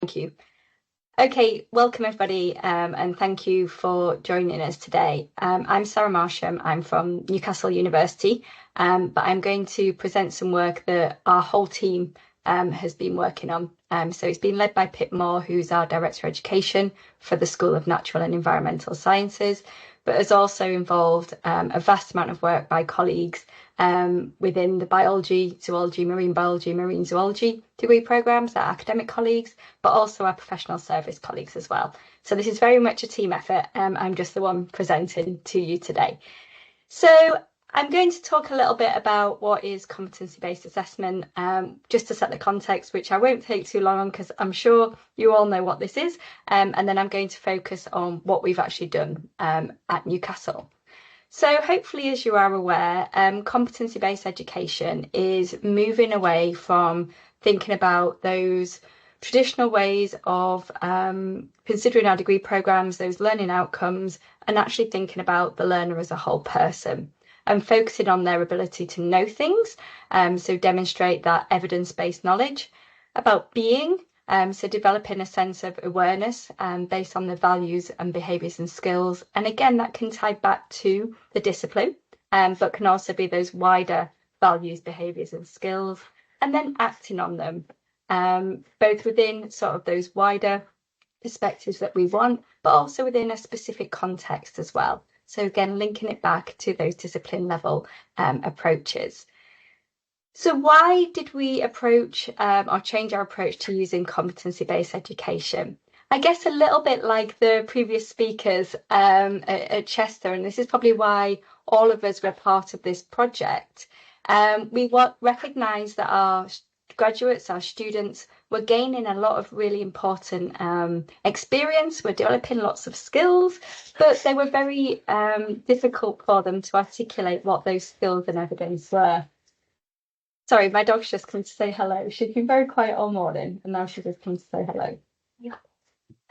Thank you. Okay, welcome everybody, and thank you for joining us today. I'm Sara Marsham. I'm from Newcastle University, but I'm going to present some work that our whole team has been working on. So it's been led by Pip Moore, who's our Director of Education for the School of Natural and Environmental Sciences, but has also involved a vast amount of work by colleagues within the biology, zoology, marine zoology degree programmes, our academic colleagues, but also our professional service colleagues as well. So this is very much a team effort. I'm just the one presenting to you today. So I'm going to talk a little bit about what is competency-based assessment, just to set the context, which I won't take too long on because I'm sure you all know what this is. And then I'm going to focus on what we've actually done at Newcastle. So hopefully, as you are aware, competency-based education is moving away from thinking about those traditional ways of considering our degree programmes, those learning outcomes, and actually thinking about the learner as a whole person and focusing on their ability to know things, so demonstrate that evidence-based knowledge about being, so developing a sense of awareness based on the values and behaviours and skills. And again, that can tie back to the discipline, but can also be those wider values, behaviours and skills, and then acting on them, both within sort of those wider perspectives that we want, but also within a specific context as well. So again, linking it back to those discipline level approaches. So why did we approach or change our approach to using competency-based education? I guess a little bit like the previous speakers at Chester, and this is probably why all of us were part of this project. We recognise that our graduates, our students, were gaining a lot of really important experience, were developing lots of skills, but they were very difficult for them to articulate what those skills and evidence were. Sorry, my dog's just come to say hello. She's been very quiet all morning, and now she just come to say hello. Yeah.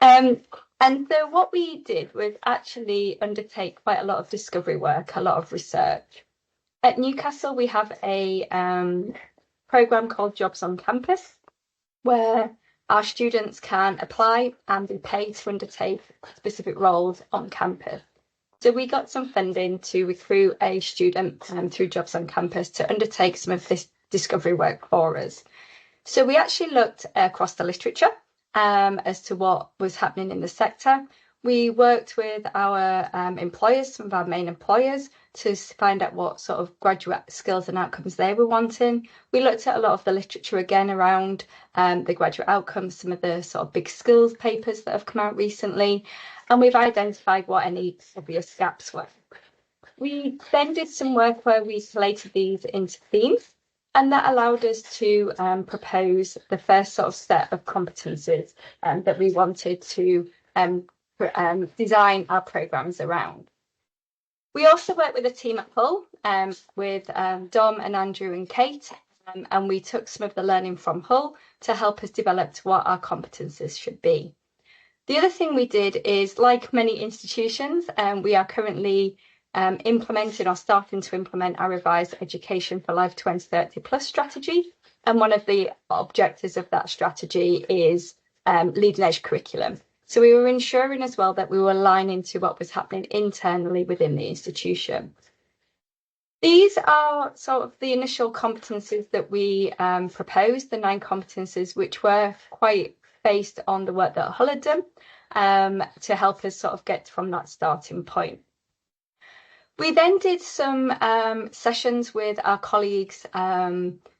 And so what we did was actually undertake quite a lot of discovery work, a lot of research. At Newcastle, we have a programme called Jobs on Campus, where our students can apply and be paid to undertake specific roles on campus. So we got some funding to recruit a student through Jobs on Campus to undertake some of this discovery work for us. So we actually looked across the literature as to what was happening in the sector. We worked with our employers, some of our main employers, to find out what sort of graduate skills and outcomes they were wanting. We looked at a lot of the literature again around the graduate outcomes, some of the sort of big skills papers that have come out recently, and we've identified what any obvious gaps were. We then did some work where we collated these into themes, and that allowed us to propose the first sort of set of competencies that we wanted to design our programmes around. We also worked with a team at Hull with Dom and Andrew and Kate, and we took some of the learning from Hull to help us develop what our competencies should be. The other thing we did is, like many institutions, we are currently implementing or starting to implement our revised Education for Life 2030 Plus strategy. And one of the objectives of that strategy is leading edge curriculum. So we were ensuring as well that we were aligning to what was happening internally within the institution. These are sort of the initial competencies that we proposed, the 9 competencies, which were quite based on the work that Hull had done to help us sort of get from that starting point. We then did some sessions with our colleagues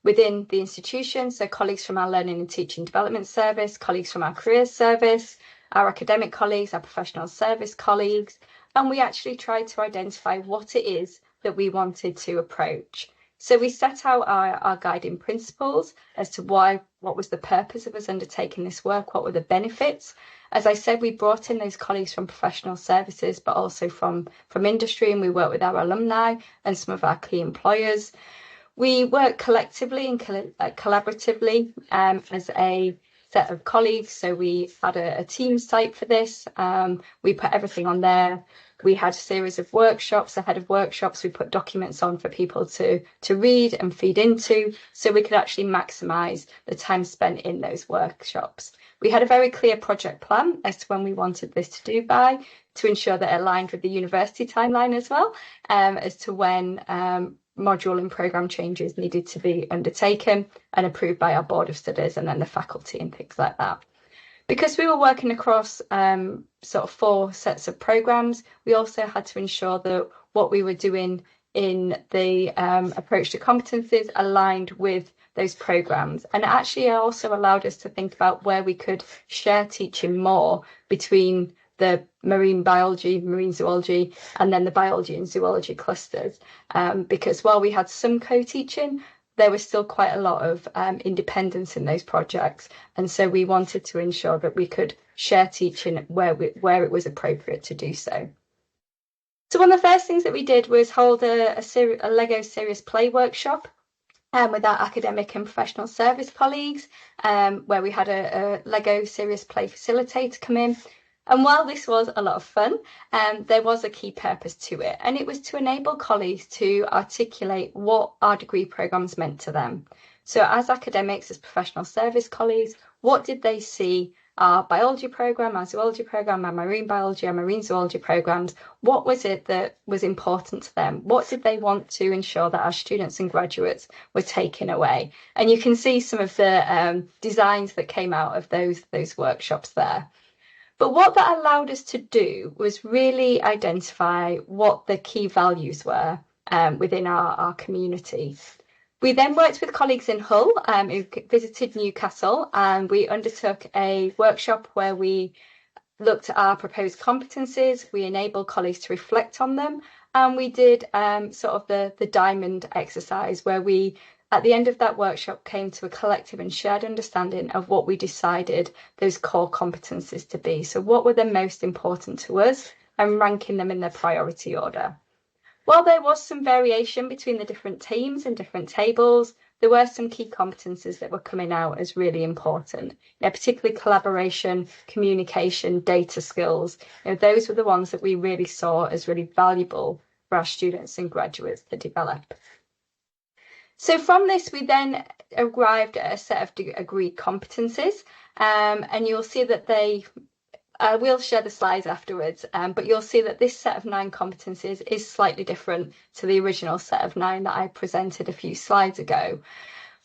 within the institution, so colleagues from our Learning and Teaching Development Service, colleagues from our Careers Service, our academic colleagues, our professional service colleagues, and we actually tried to identify what it is that we wanted to approach. So we set out our guiding principles as to what was the purpose of us undertaking this work, what were the benefits. As I said, we brought in those colleagues from professional services, but also from industry, and we worked with our alumni and some of our key employers. We work collectively and collaboratively as a set of colleagues. So we had a team site for this. We put everything on there. We had a series of workshops, ahead of workshops. We put documents on for people to read and feed into, so we could actually maximise the time spent in those workshops. We had a very clear project plan as to when we wanted this to do by, to ensure that it aligned with the university timeline as well, as to when module and programme changes needed to be undertaken and approved by our board of studies and then the faculty and things like that. Because we were working across sort of 4 sets of programmes, we also had to ensure that what we were doing in the approach to competencies aligned with those programmes. And actually it also allowed us to think about where we could share teaching more between the marine biology, marine zoology, and then the biology and zoology clusters. Because while we had some co-teaching, there was still quite a lot of independence in those projects. And so we wanted to ensure that we could share teaching where it was appropriate to do so. So one of the first things that we did was hold a Lego Serious Play workshop with our academic and professional service colleagues, where we had a Lego Serious Play facilitator come in. And while this was a lot of fun, there was a key purpose to it, and it was to enable colleagues to articulate what our degree programmes meant to them. So as academics, as professional service colleagues, what did they see our biology programme, our zoology programme, our marine biology, our marine zoology programmes, what was it that was important to them? What did they want to ensure that our students and graduates were taking away? And you can see some of the designs that came out of those workshops there. But what that allowed us to do was really identify what the key values were within our community. We then worked with colleagues in Hull who visited Newcastle, and we undertook a workshop where we looked at our proposed competencies, we enabled colleagues to reflect on them, and we did sort of the diamond exercise where we, at the end of that workshop, came to a collective and shared understanding of what we decided those core competencies to be. So what were the most important to us, and ranking them in their priority order. While there was some variation between the different teams and different tables, there were some key competencies that were coming out as really important, particularly collaboration, communication, data skills. Those were the ones that we really saw as really valuable for our students and graduates to develop. So from this, we then arrived at a set of agreed competencies, and you'll see that we'll share the slides afterwards, but you'll see that this set of 9 competencies is slightly different to the original set of 9 that I presented a few slides ago.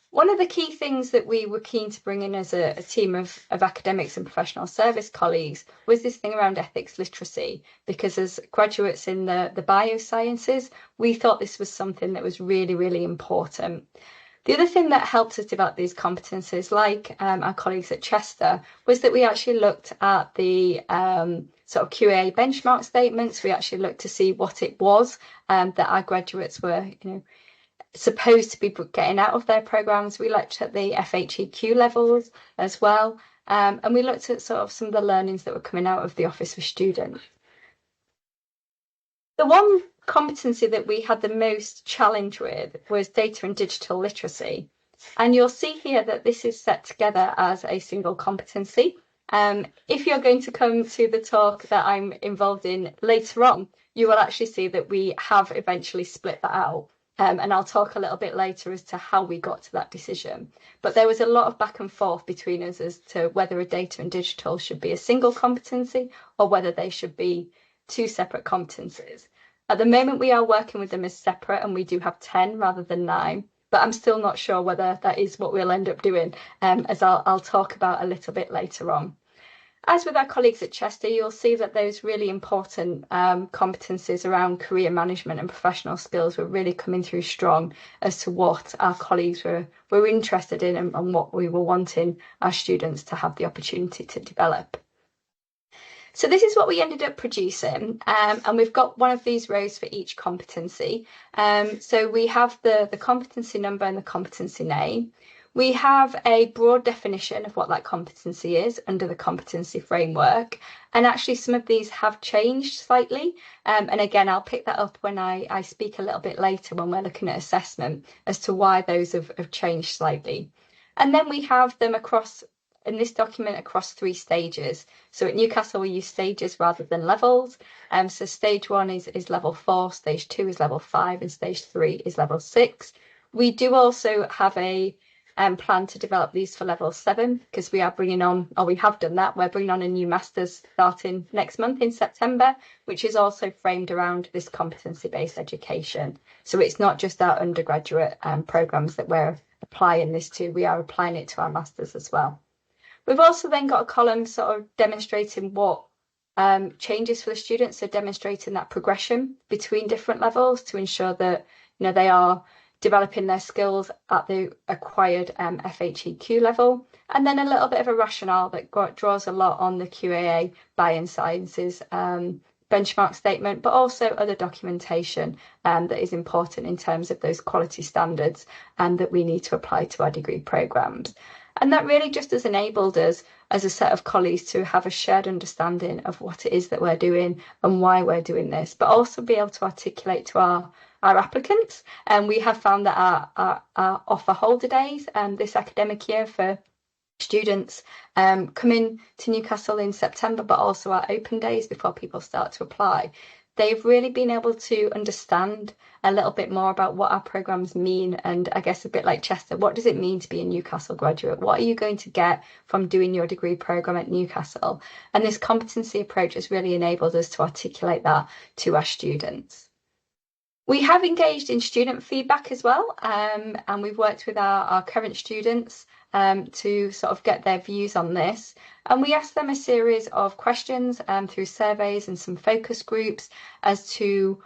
One of the key things that we were keen to bring in as a team of academics and professional service colleagues was this thing around ethics literacy, because as graduates in the biosciences, we thought this was something that was really, really important. The other thing that helped us develop these competencies, like our colleagues at Chester, was that we actually looked at the sort of QA benchmark statements. We actually looked to see what it was that our graduates were, supposed to be getting out of their programmes. We looked at the FHEQ levels as well, and we looked at sort of some of the learnings that were coming out of the Office for Students. The one competency that we had the most challenge with was data and digital literacy. And you'll see here that this is set together as a single competency. If you're going to come to the talk that I'm involved in later on, you will actually see that we have eventually split that out. And I'll talk a little bit later as to how we got to that decision. But there was a lot of back and forth between us as to whether a data and digital should be a single competency or whether they should be 2 separate competencies. At the moment, we are working with them as separate, and we do have 10 rather than 9, but I'm still not sure whether that is what we'll end up doing, as I'll talk about a little bit later on. As with our colleagues at Chester, you'll see that those really important competencies around career management and professional skills were really coming through strong as to what our colleagues were interested in and what we were wanting our students to have the opportunity to develop. So this is what we ended up producing, and we've got one of these rows for each competency. So we have the competency number and the competency name. We have a broad definition of what that competency is under the competency framework, and actually some of these have changed slightly, and again I'll pick that up when I speak a little bit later when we're looking at assessment as to why those have changed slightly. And then we have them across in this document across 3 stages. So at Newcastle we use stages rather than levels. So stage 1 is level 4, stage 2 is level 5, and stage 3 is level 6. We do also have a plan to develop these for level 7, because we are bringing on, or we have done that, we're bringing on a new master's starting next month in September, which is also framed around this competency-based education. So it's not just our undergraduate programmes that we're applying this to, we are applying it to our masters as well. We've also then got a column sort of demonstrating what changes for the students, so demonstrating that progression between different levels to ensure that they are developing their skills at the acquired FHEQ level, and then a little bit of a rationale that draws a lot on the QAA Biosciences benchmark statement, but also other documentation that is important in terms of those quality standards that we need to apply to our degree programmes. And that really just has enabled us as a set of colleagues to have a shared understanding of what it is that we're doing and why we're doing this, but also be able to articulate to our applicants. And we have found that our offer holder days this academic year for students coming to Newcastle in September, but also our open days before people start to apply, they've really been able to understand a little bit more about what our programmes mean. And I guess a bit like Chester, what does it mean to be a Newcastle graduate? What are you going to get from doing your degree programme at Newcastle? And this competency approach has really enabled us to articulate that to our students. We have engaged in student feedback as well, and we've worked with our current students to sort of get their views on this. And we asked them a series of questions through surveys and some focus groups as to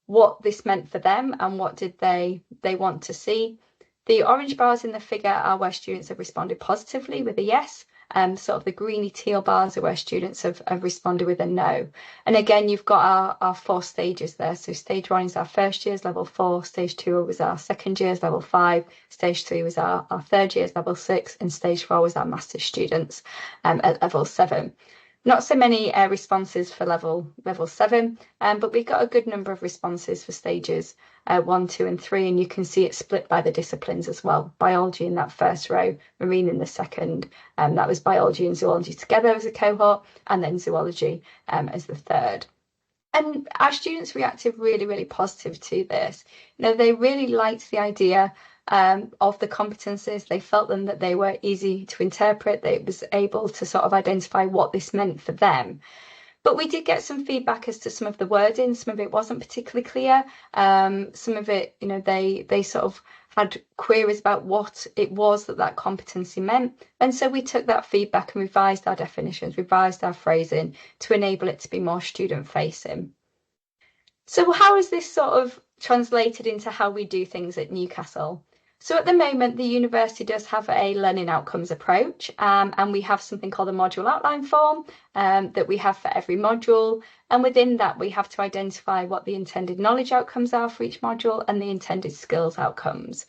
what this meant for them and what did they want to see. The orange bars in the figure are where students have responded positively with a yes. Sort of the greeny teal bars are where students have responded with a no. And again, you've got our 4 stages there. So stage 1 is our first year's level 4, stage 2 was our second year's level 5, stage 3 was our third year's level 6, and stage 4 was our master's students at level 7. Not so many responses for level 7, but we got a good number of responses for stages 1, 2 and 3, and you can see it split by the disciplines as well. Biology in that first row, marine in the second, that was biology and zoology together as a cohort, and then zoology as the third. And our students reacted really, really positive to this. They really liked the idea of the competencies. They felt them that they were easy to interpret. They was able to sort of identify what this meant for them. But we did get some feedback as to some of the wording. Some of it wasn't particularly clear. Some of it, they sort of had queries about what it was that competency meant. And so we took that feedback and revised our definitions, revised our phrasing to enable it to be more student facing. So how is this sort of translated into how we do things at Newcastle? So at the moment, the university does have a learning outcomes approach, and we have something called a module outline form that we have for every module. And within that, we have to identify what the intended knowledge outcomes are for each module and the intended skills outcomes.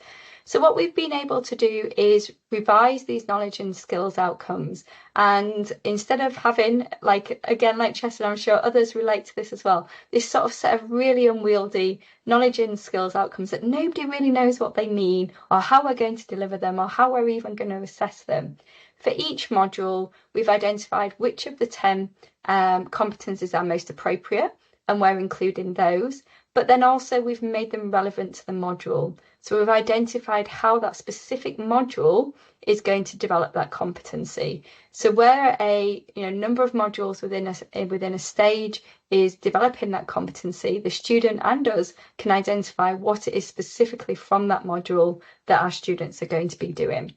So what we've been able to do is revise these knowledge and skills outcomes. And instead of having, like Chester, I'm sure others relate to this as well, this sort of set of really unwieldy knowledge and skills outcomes that nobody really knows what they mean or how we're going to deliver them or how we're even going to assess them. For each module, we've identified which of the 10 competencies are most appropriate, and we're including those. But then also we've made them relevant to the module. So we've identified how that specific module is going to develop that competency. So where a number of modules within a stage is developing that competency, the student and us can identify what it is specifically from that module that our students are going to be doing.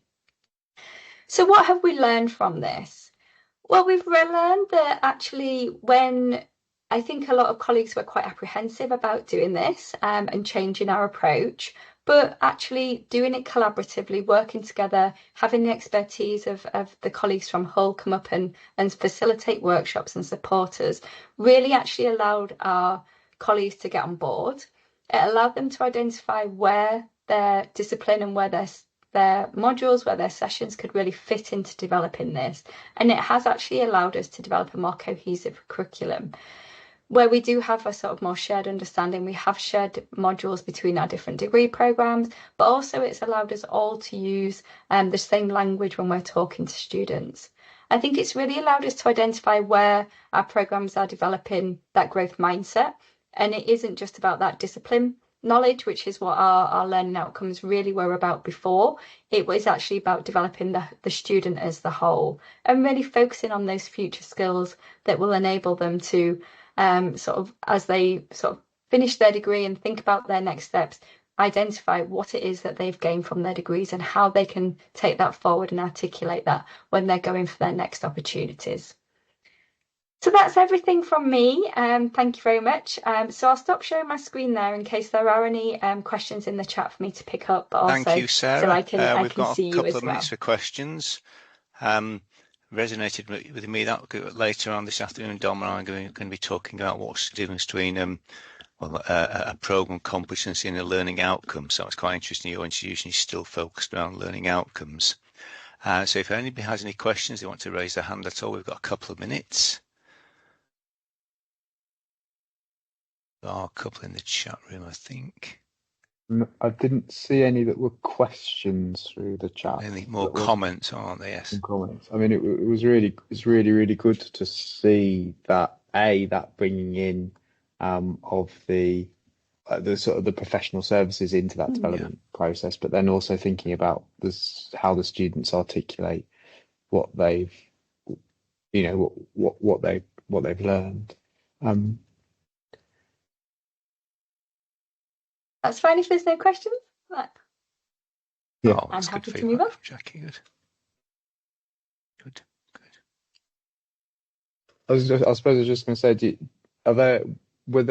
So what have we learned from this? Well, we've learned that actually when I think a lot of colleagues were quite apprehensive about doing this and changing our approach, but actually doing it collaboratively, working together, having the expertise of the colleagues from Hull come up and facilitate workshops and support us, really actually allowed our colleagues to get on board. It allowed them to identify where their discipline and where their modules, where their sessions could really fit into developing this. And it has actually allowed us to develop a more cohesive curriculum, where we do have a sort of more shared understanding. We have shared modules between our different degree programmes, but also it's allowed us all to use the same language when we're talking to students. I think it's really allowed us to identify where our programmes are developing that growth mindset. And it isn't just about that discipline knowledge, which is what our learning outcomes really were about before. It was actually about developing the student as the whole and really focusing on those future skills that will enable them to sort of, as they sort of finish their degree and think about their next steps, identify what it is that they've gained from their degrees and how they can take that forward and articulate that when they're going for their next opportunities. So that's everything from me. Thank you very much. So I'll stop sharing my screen there in case there are any questions in the chat for me to pick up. But also, thank you, Sarah. So I can we've got see a couple you as of minutes well. for questions. Resonated with me that later on this afternoon, Dom and I are going to be talking about what's the difference between a program competency and a learning outcome. So it's quite interesting. Your institution is still focused around learning outcomes. So if anybody has any questions, they want to raise their hand at all, we've got a couple of minutes. There are a couple in the chat room, I think. I didn't see any that were questions through the chat. Any more comments, aren't there? Yes. Comments. I mean, it was really good to see that that bringing in of the sort of the professional services into that development process, but then also thinking about how the students articulate what they've what they've learned. That's fine if there's no questions. Yeah, oh, I'm happy to move on. Jackie, good. I suppose I was just going to say, were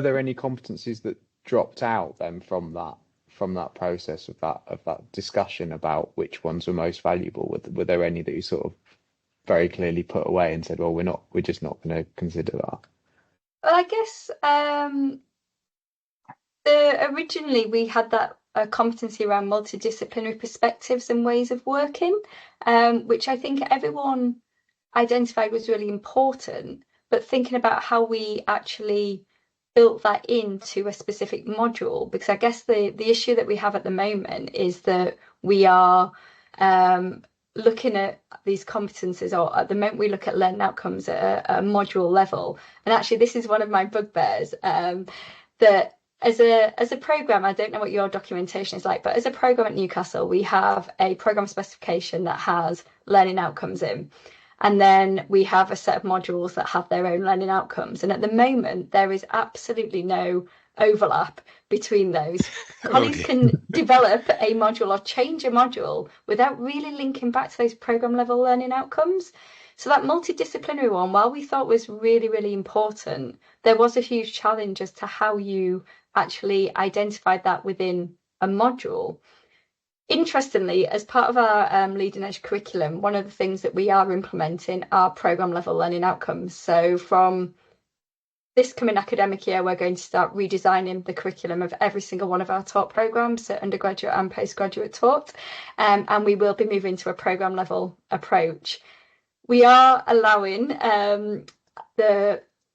there any competencies that dropped out then from that process of that discussion about which ones were most valuable? Were there any that you sort of very clearly put away and said, well, we're just not going to consider that? Well, I guess originally we had that competency around multidisciplinary perspectives and ways of working, which I think everyone identified was really important, but thinking about how we actually built that into a specific module, because I guess the issue that we have at the moment is that we are looking at these competencies, or at the moment we look at learning outcomes at a module level. And actually this is one of my bugbears, that as a program, I don't know what your documentation is like, but as a program at Newcastle, we have a program specification that has learning outcomes in. And then we have a set of modules that have their own learning outcomes. And at the moment, there is absolutely no overlap between those. Colleagues can develop a module or change a module without really linking back to those program level learning outcomes. So that multidisciplinary one, while we thought was really, really important, there was a huge challenge as to how you actually identified that within a module. Interestingly, as part of our Leading Edge curriculum, one of the things that we are implementing are program level learning outcomes. So from this coming academic year, we're going to start redesigning the curriculum of every single one of our taught programs, so undergraduate and postgraduate taught, and we will be moving to a program level approach. We are allowing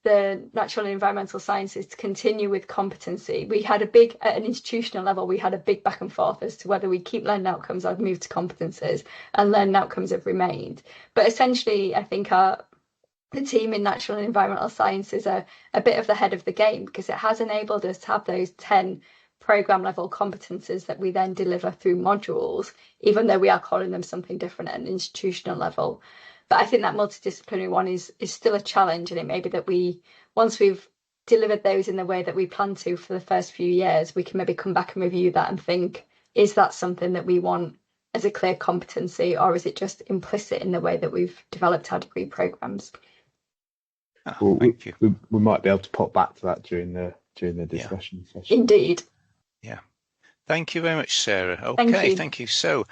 the natural and environmental sciences to continue with competency. We had at an institutional level, we had a big back and forth as to whether we keep learning outcomes or move to competencies, and learning outcomes have remained. But essentially, I think the team in natural and environmental sciences are a bit of the head of the game, because it has enabled us to have those 10 program level competencies that we then deliver through modules, even though we are calling them something different at an institutional level. But I think that multidisciplinary one is still a challenge, and it may be that once we've delivered those in the way that we plan to for the first few years, we can maybe come back and review that and think, is that something that we want as a clear competency, or is it just implicit in the way that we've developed our degree programs? Oh, thank you. We might be able to pop back to that during the discussion session. Indeed. Yeah. Thank you very much, Sarah. Okay, thank you. So